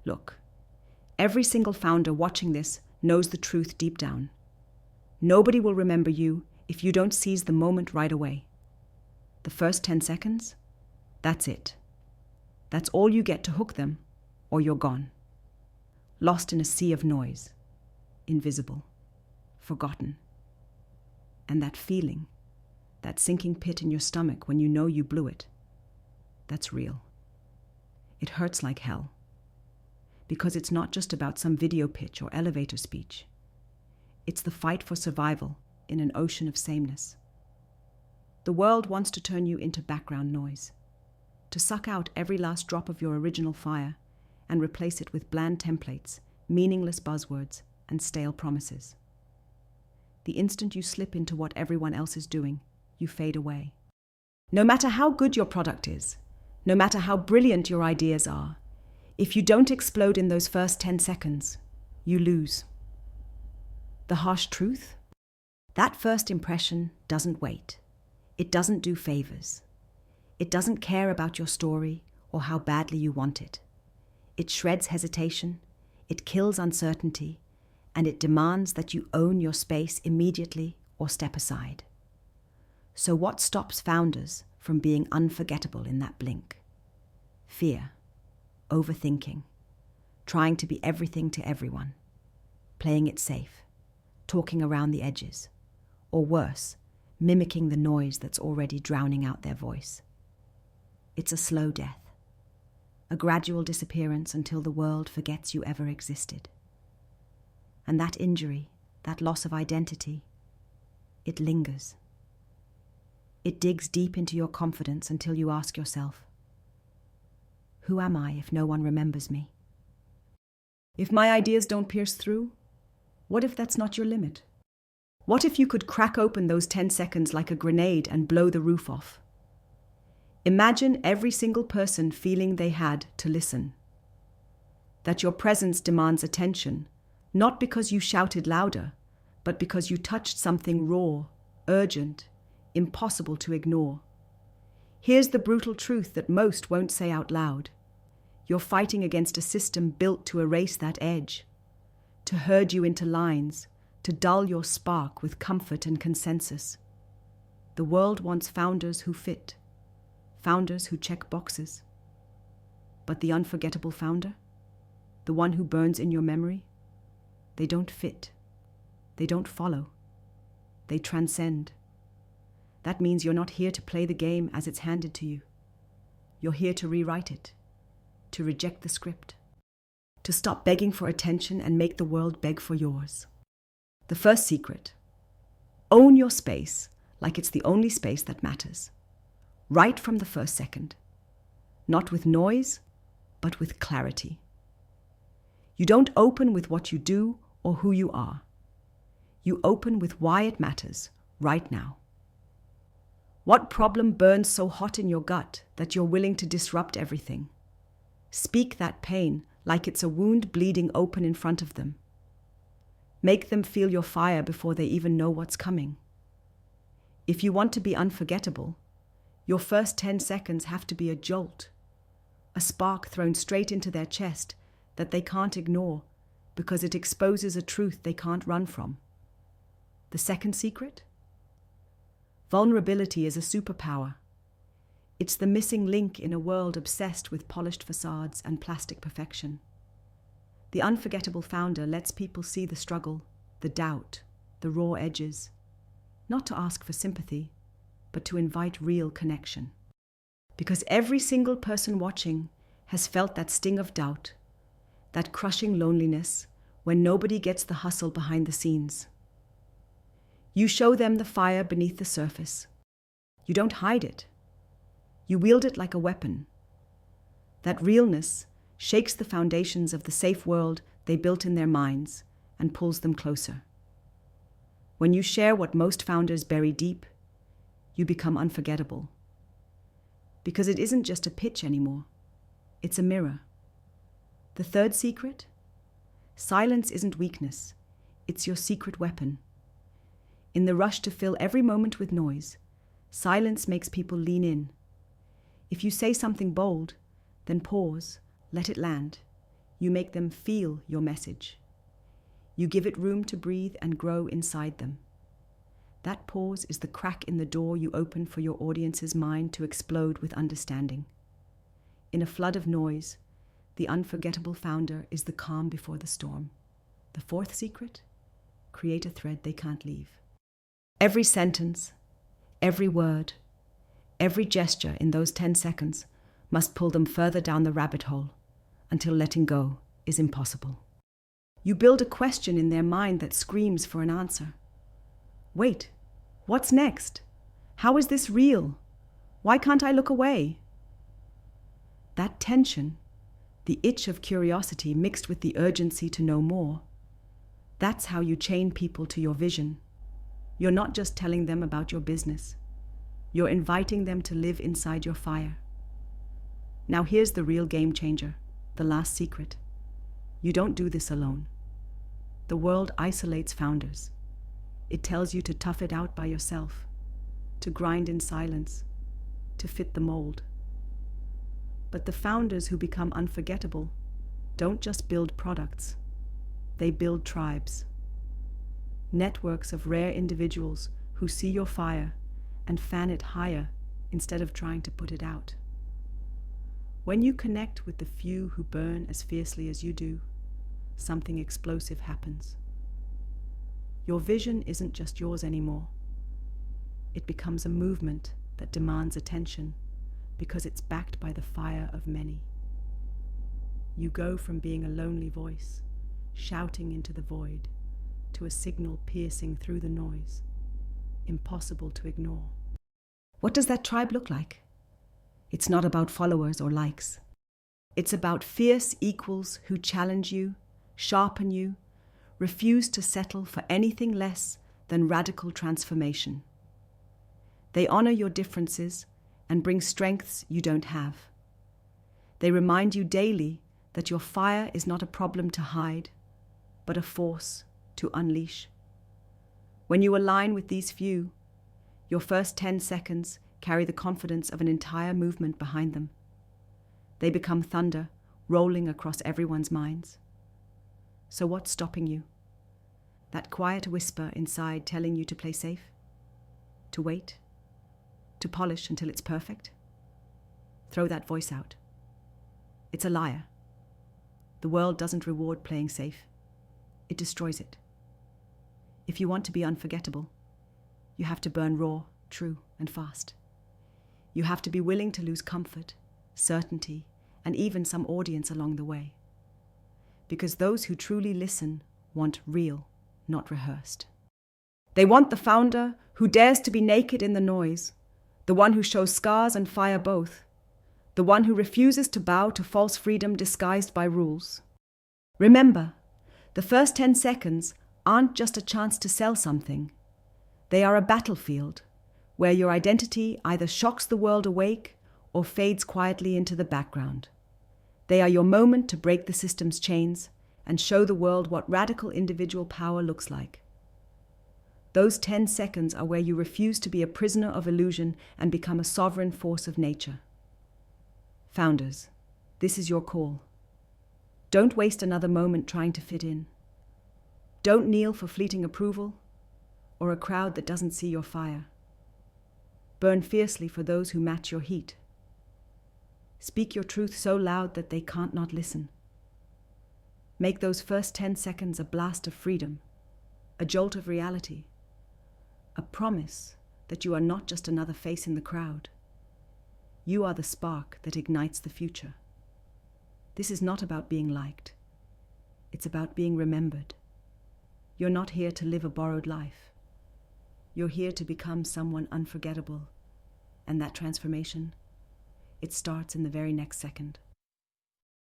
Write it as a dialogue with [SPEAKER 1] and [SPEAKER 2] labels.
[SPEAKER 1] Look, every single founder watching this knows the truth deep down. Nobody will remember you if you don't seize the moment right away. The first 10 seconds, that's it. That's all you get to hook them, or you're gone. Lost in a sea of noise, invisible, forgotten. And that feeling, that sinking pit in your stomach when you know you blew it, that's real. It hurts like hell. Because it's not just about some video pitch or elevator speech. It's the fight for survival in an ocean of sameness. The world wants to turn you into background noise, to suck out every last drop of your original fire and replace it with bland templates, meaningless buzzwords, and stale promises. The instant you slip into what everyone else is doing, you fade away. No matter how good your product is, no matter how brilliant your ideas are, if you don't explode in those first 10 seconds, you lose. The harsh truth? That first impression doesn't wait. It doesn't do favors. It doesn't care about your story or how badly you want it. It shreds hesitation, it kills uncertainty, and it demands that you own your space immediately or step aside. So what stops founders from being unforgettable in that blink? Fear, overthinking, trying to be everything to everyone, playing it safe, talking around the edges, or worse, mimicking the noise that's already drowning out their voice. It's a slow death, a gradual disappearance until the world forgets you ever existed. And that injury, that loss of identity, it lingers. It digs deep into your confidence until you ask yourself, who am I if no one remembers me? If my ideas don't pierce through, what if that's not your limit? What if you could crack open those 10 seconds like a grenade and blow the roof off? Imagine every single person feeling they had to listen. That your presence demands attention, not because you shouted louder, but because you touched something raw, urgent, impossible to ignore. Here's the brutal truth that most won't say out loud. You're fighting against a system built to erase that edge, to herd you into lines, to dull your spark with comfort and consensus. The world wants founders who fit, founders who check boxes. But the unforgettable founder, the one who burns in your memory, they don't fit, they don't follow, they transcend. That means you're not here to play the game as it's handed to you. You're here to rewrite it, to reject the script, to stop begging for attention and make the world beg for yours. The first secret: own your space like it's the only space that matters. Right from the first second. Not with noise, but with clarity. You don't open with what you do or who you are. You open with why it matters right now. What problem burns so hot in your gut that you're willing to disrupt everything? Speak that pain like it's a wound bleeding open in front of them. Make them feel your fire before they even know what's coming. If you want to be unforgettable, your first 10 seconds have to be a jolt, a spark thrown straight into their chest that they can't ignore because it exposes a truth they can't run from. The second secret? Vulnerability is a superpower. It's the missing link in a world obsessed with polished facades and plastic perfection. The unforgettable founder lets people see the struggle, the doubt, the raw edges, not to ask for sympathy, but to invite real connection. Because every single person watching has felt that sting of doubt, that crushing loneliness when nobody gets the hustle behind the scenes. You show them the fire beneath the surface. You don't hide it. You wield it like a weapon. That realness shakes the foundations of the safe world they built in their minds and pulls them closer. When you share what most founders bury deep, you become unforgettable. Because it isn't just a pitch anymore. It's a mirror. The third secret? Silence isn't weakness. It's your secret weapon. In the rush to fill every moment with noise, silence makes people lean in. If you say something bold, then pause, let it land. You make them feel your message. You give it room to breathe and grow inside them. That pause is the crack in the door you open for your audience's mind to explode with understanding. In a flood of noise, the unforgettable founder is the calm before the storm. The fourth secret? Create a thread they can't leave. Every sentence, every word, every gesture in those 10 seconds must pull them further down the rabbit hole until letting go is impossible. You build a question in their mind that screams for an answer. Wait, what's next? How is this real? Why can't I look away? That tension, the itch of curiosity mixed with the urgency to know more, that's how you chain people to your vision. You're not just telling them about your business. You're inviting them to live inside your fire. Now here's the real game changer, the last secret. You don't do this alone. The world isolates founders. It tells you to tough it out by yourself, to grind in silence, to fit the mold. But the founders who become unforgettable don't just build products. They build tribes. Networks of rare individuals who see your fire and fan it higher instead of trying to put it out. When you connect with the few who burn as fiercely as you do, something explosive happens. Your vision isn't just yours anymore. It becomes a movement that demands attention because it's backed by the fire of many. You go from being a lonely voice, shouting into the void, to a signal piercing through the noise, impossible to ignore. What does that tribe look like? It's not about followers or likes. It's about fierce equals who challenge you, sharpen you, refuse to settle for anything less than radical transformation. They honor your differences and bring strengths you don't have. They remind you daily that your fire is not a problem to hide, but a force to unleash. When you align with these few, your first 10 seconds carry the confidence of an entire movement behind them. They become thunder rolling across everyone's minds. So what's stopping you? That quiet whisper inside telling you to play safe? To wait? To polish until it's perfect? Throw that voice out. It's a liar. The world doesn't reward playing safe. It destroys it. If you want to be unforgettable, you have to burn raw, true, and fast. You have to be willing to lose comfort, certainty, and even some audience along the way. Because those who truly listen want real, not rehearsed. They want the founder who dares to be naked in the noise, the one who shows scars and fire both, the one who refuses to bow to false freedom disguised by rules. Remember, the first 10 seconds aren't just a chance to sell something. They are a battlefield where your identity either shocks the world awake or fades quietly into the background. They are your moment to break the system's chains and show the world what radical individual power looks like. Those 10 seconds are where you refuse to be a prisoner of illusion and become a sovereign force of nature. Founders, this is your call. Don't waste another moment trying to fit in. Don't kneel for fleeting approval or a crowd that doesn't see your fire. Burn fiercely for those who match your heat. Speak your truth so loud that they can't not listen. Make those first 10 seconds a blast of freedom, a jolt of reality, a promise that you are not just another face in the crowd. You are the spark that ignites the future. This is not about being liked. It's about being remembered. You're not here to live a borrowed life. You're here to become someone unforgettable. And that transformation, it starts in the very next second.